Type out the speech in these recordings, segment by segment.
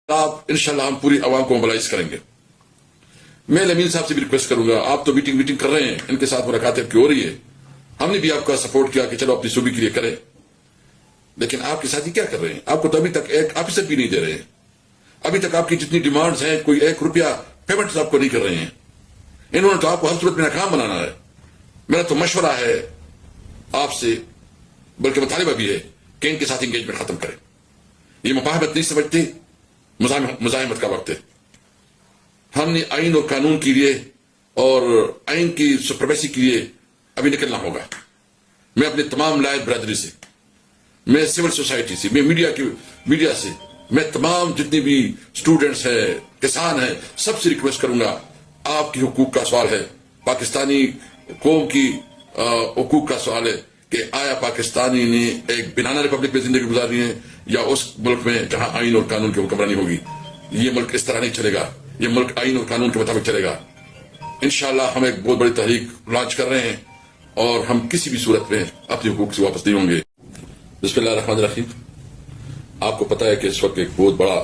آپ انشاءاللہ ہم پوری عوام کو موبلائز کریں گے. میں امین صاحب سے بھی ریکویسٹ کروں گا, آپ تو میٹنگ کر رہے ہیں, ان کے ساتھ ملاقات کی ہو رہی ہے, ہم نے بھی آپ کا سپورٹ کیا کہ چلو اپنی صوبے کے لیے کریں, لیکن آپ کے ساتھی کیا کر رہے ہیں؟ آپ کو تو ابھی تک ایک آفیسر بھی نہیں دے رہے ہیں. ابھی تک آپ کی جتنی ڈیمانڈز ہیں کوئی 1 روپیہ پیمنٹ آپ کو نہیں کر رہے ہیں. انہوں نے تو آپ کو ہر صورت میں ناکام بنانا ہے. میرا تو مشورہ ہے آپ سے, بلکہ مطالبہ بھی ہے کہ ان کے ساتھ انگیجمنٹ ختم کریں. یہ مفاہمت نہیں سمجھتے, مزاحمت کا وقت ہے. ہم نے آئین اور قانون کے لیے اور آئین کی سپریمیسی کے لیے ابھی نکلنا ہوگا. میں اپنے تمام لائق برادری سے, میں سول سوسائٹی سے, میں میڈیا سے, میں تمام جتنے بھی اسٹوڈنٹس ہیں, کسان ہیں, سب سے ریکویسٹ کروں گا, آپ کی حقوق کا سوال ہے, پاکستانی قوم کی حقوق کا سوال ہے کہ آیا پاکستانی نے ایک بنانا ریپبلک میں زندگی گزارنی ہے یا اس ملک میں جہاں آئین اور قانون کی حکمرانی ہوگی. یہ ملک اس طرح نہیں چلے گا, یہ ملک آئین اور قانون کے مطابق چلے گا. انشاءاللہ ہم ایک بہت بڑی تحریک لانچ کر رہے ہیں اور ہم کسی بھی صورت میں اپنے حقوق سے واپس نہیں ہوں گے. بسم اللہ الرحمن الرحیم. آپ کو پتا ہے کہ اس وقت ایک بہت بڑا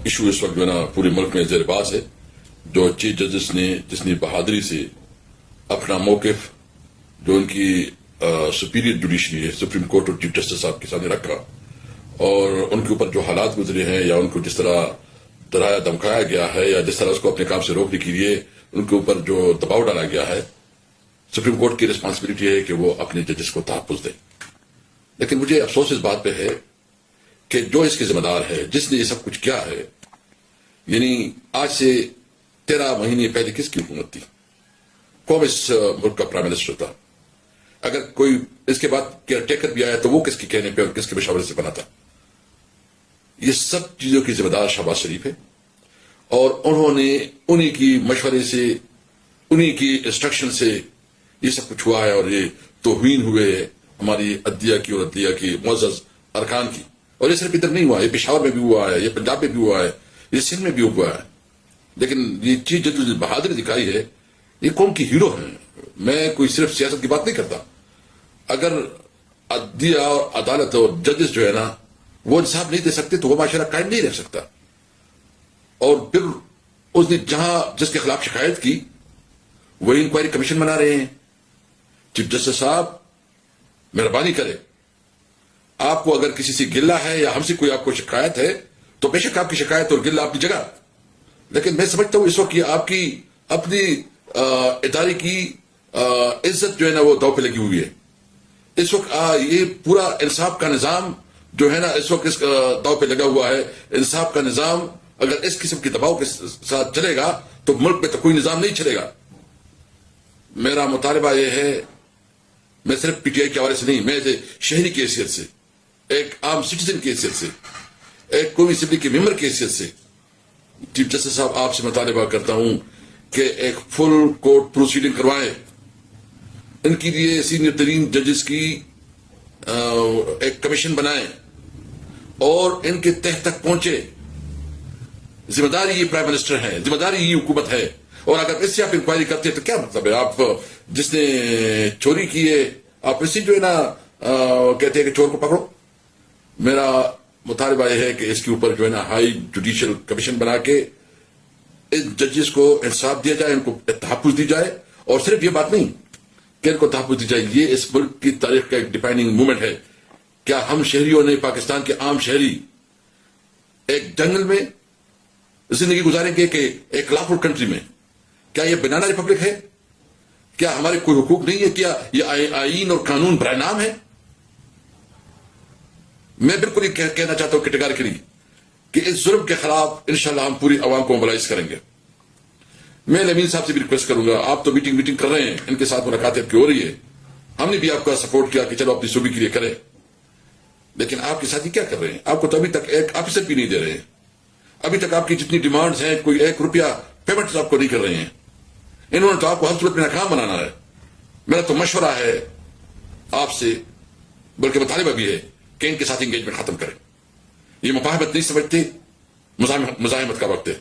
ایشو اس وقت جو ہے نا پورے ملک میں زیر باز ہے, جو چیف جسٹس نے جس نے بہادری سے اپنا موقف جو ان کی سپیریئر جوڈیشری ہے, سپریم کورٹ اور چیف جسٹس صاحب کے سامنے رکھا, اور ان کے اوپر جو حالات گزرے ہیں یا ان کو جس طرح ڈرایا دھمکایا گیا ہے یا جس طرح اس کو اپنے کام سے روکنے کے لیے ان کے اوپر جو دباؤ ڈالا گیا ہے, سپریم کورٹ کی ریسپانسبلٹی ہے کہ وہ اپنے ججز کو تحفظ دے. لیکن مجھے افسوس اس بات پہ ہے کہ جو اس کے ذمہ دار ہے, جس نے یہ سب کچھ کیا ہے, یعنی آج سے 13 مہینے پہلے کس کی حکومت تھی؟ کون اس ملک کا پرائم منسٹر تھا؟ اگر کوئی اس کے بعد کیئر ٹیکر بھی آیا تو وہ کس کے کہنے پہ اور کس کے مشورے سے بنا تھا؟ یہ سب چیزوں کی ذمہ دار شہباز شریف ہے, اور انہوں نے انہی کی مشورے سے, انہی کی انسٹرکشن سے یہ سب کچھ ہوا ہے, اور یہ توہین ہوئے ہے ہماری عدلیہ کی اور عدلیہ کی معزز ارکان کی. اور یہ صرف ادھر نہیں ہوا, یہ پشاور میں بھی ہوا ہے, یہ پنجاب میں بھی ہوا ہے, یہ سندھ میں بھی ہوا ہے. لیکن یہ چیز جو بہادری دکھائی ہے, یہ قوم کی ہیرو ہیں. میں کوئی صرف سیاست کی بات نہیں کرتا. اگر عدلیہ اور عدالت اور ججز جو ہے نا وہ انصاف نہیں دے سکتے تو وہ معاشرہ قائم نہیں رہ سکتا. اور پھر اس نے جہاں جس کے خلاف شکایت کی وہی انکوائری کمیشن بنا رہے ہیں. چیف جسٹس صاحب مہربانی کرے, آپ کو اگر کسی سے گلہ ہے یا ہم سے کوئی آپ کو شکایت ہے تو بے شک آپ کی شکایت اور گلہ اپنی جگہ, لیکن میں سمجھتا ہوں اس وقت یہ آپ کی اپنی ادارے کی عزت جو ہے نا وہ داؤ پہ لگی ہوئی ہے. اس وقت یہ پورا انصاف کا نظام جو ہے نا اس وقت اس داؤ پہ لگا ہوا ہے. انصاف کا نظام اگر اس قسم کے دباؤ کے ساتھ چلے گا تو ملک میں تو کوئی نظام نہیں چلے گا. میرا مطالبہ یہ ہے, میں صرف پی ٹی آئی کے حوالے سے نہیں, میں شہری کی حیثیت سے, ایک عام سٹیزن کی حیثیت سے, ایک قومی اسمبلی کے ممبر کی حیثیت سے چیف جسٹس صاحب آپ سے مطالبہ کرتا ہوں کہ ایک فل کورٹ پروسیڈنگ کروائیں. ان کے لیے سینئر ترین ججز کی ایک کمیشن بنائیں اور ان کے تہ تک پہنچے. ذمہ داری یہ پرائم منسٹر ہے, ذمہ داری یہ حکومت ہے. اور اگر اس سے آپ انکوائری کرتے ہیں تو کیا مطلب ہے؟ آپ جس نے چوری کی ہے آپ اسی جو ہے نا کہتے ہیں کہ چور کو پکڑو. میرا مطالبہ یہ ہے کہ اس کے اوپر جو ہے نا ہائی جوڈیشل کمیشن بنا کے ان ججز کو انصاف دیا جائے, ان کو تحفظ دی جائے. اور صرف یہ بات نہیں کہ ان کو تحفظ دی جائے, یہ اس ملک کی تاریخ کا ایک ڈیفائننگ مومنٹ ہے. کیا ہم شہریوں نے, پاکستان کے عام شہری ایک جنگل میں زندگی گزاریں گے کہ ایک لافل کنٹری میں؟ کیا یہ بنانا ریپبلک ہے؟ کیا ہمارے کوئی حقوق نہیں ہے؟ کیا یہ آئین اور قانون برائے نام ہے؟ میں بالکل یہ کہنا چاہتا ہوں کیٹیگریکلی کہ اس ظلم کے خلاف انشاءاللہ ہم پوری عوام کو موبلائز کریں گے. میں امین صاحب سے بھی ریکویسٹ کروں گا, آپ تو میٹنگ کر رہے ہیں, ان کے ساتھ ملاقات کی ہو رہی ہے, ہم نے بھی آپ کا سپورٹ کیا کہ چلو اپنی صوبے کے لیے کریں, لیکن آپ کے ساتھی کیا کر رہے ہیں؟ آپ کو تو ابھی تک ایک آفیسر بھی نہیں دے رہے ہیں. ابھی تک آپ کی جتنی ڈیمانڈز ہیں کوئی 1 روپیہ پیمنٹ آپ کو نہیں کر رہے ہیں. انہوں نے تو آپ کو ہر صورت میں ناکام بنانا ہے. میرا تو مشورہ ہے آپ سے, بلکہ مطالبہ بھی ہے کہ ان کے ساتھ انگیجمنٹ ختم کریں. یہ مفاہمت نہیں سمجھتے, مزاحمت کا وقت ہے.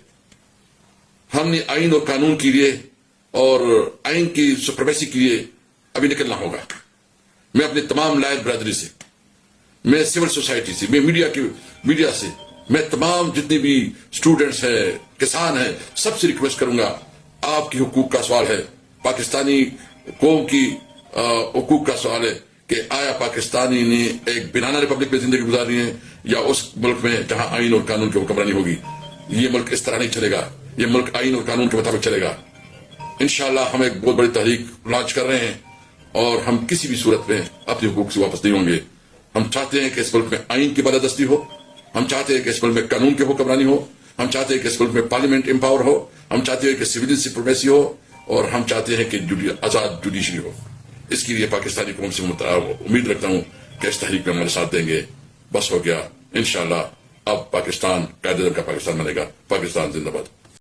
ہم نے آئین اور قانون کے لیے اور آئین کی سپریمیسی کے لیے ابھی نکلنا ہوگا. میں اپنے تمام لائق برادری سے, میں سول سوسائٹی سے, میں میڈیا سے, میں تمام جتنے بھی اسٹوڈنٹس ہیں، کسان ہیں، سب سے ریکویسٹ کروں گا، آپ کی حقوق کا سوال ہے، پاکستانی قوم کی حقوق کا سوال ہے کہ آیا پاکستانی نے ایک بنانا ریپبلک میں زندگی گزارنی ہے یا اس ملک میں جہاں آئین اور قانون کی حکمرانی ہوگی. یہ ملک اس طرح نہیں چلے گا، یہ ملک آئین اور قانون کے مطابق چلے گا. انشاءاللہ ہم ایک بہت بڑی تحریک لانچ کر رہے ہیں اور ہم کسی بھی صورت میں اپنے حقوق سے واپس نہیں ہوں گے. ہم چاہتے ہیں کہ اس ملک میں آئین کی بالادستی ہو، ہم چاہتے ہیں کہ اس ملک میں قانون کی حکمرانی ہو، ہم چاہتے ہیں کہ اس ملک میں پارلیمنٹ امپاور ہو، ہم چاہتے ہیں کہ سویلین سپریمیسی ہو، اور ہم چاہتے ہیں کہ آزاد جوڈیشری ہو. اس کے لیے پاکستانی قوم سے امید رکھتا ہوں کہ اس تحریک میں ہمارے ساتھ دیں گے. بس ہو گیا، انشاءاللہ اب پاکستان قائد اعظم کا پاکستان بنے گا. پاکستان زندہ باد.